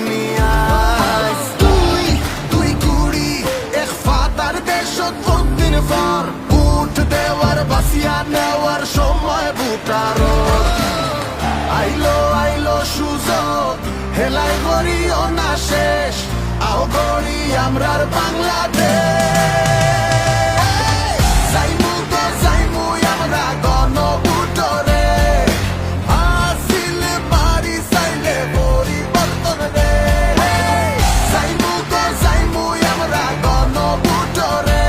নিয়া তুই কুড়ি এক ফাতার দেশত কতদিন পর উঠ দেওয়ার বাসিয়া নেওয়ার সময় বুটার আইলো সুযোগ হেলাই গড়িও না শেষ আও গড়ি আমরার বাংলাদেশ যাইমু আমরা গণভোটরে আসিলে পারি চাইলে পরিবর্তন রে যাইমু আমরা গণভোটরে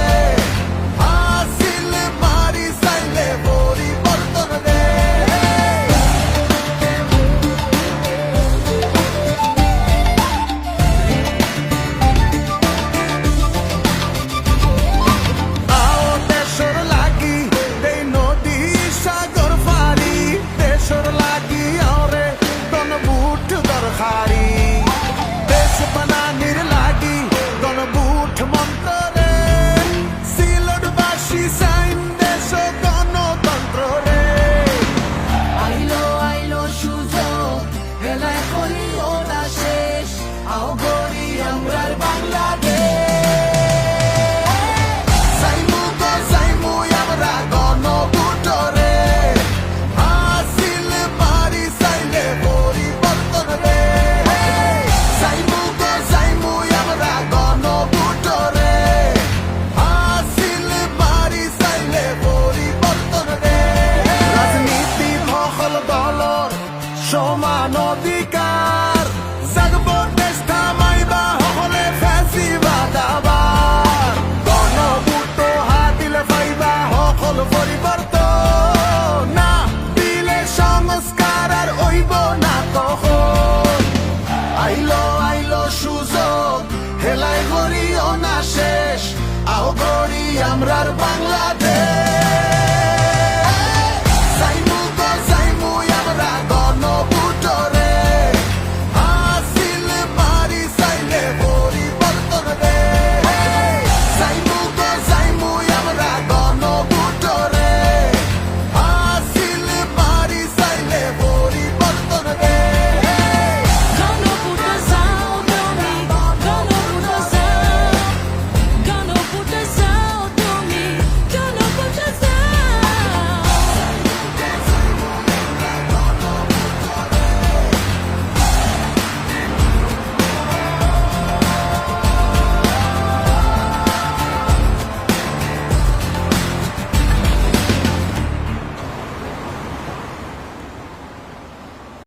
আসিলে পারি চাইলে পরিবর্তন রে সমান অধিকার জাগব দেশ থামাইবা হলে ফ্যাসিবাদ আবার গণভোট হাতিলে পাইবা সকল পরিবর্তন না দিলে সংস্কার আর হইব না তখন আইলো সুযোগ হেলাই গড়িও না শেষ আও গড়ি আমরার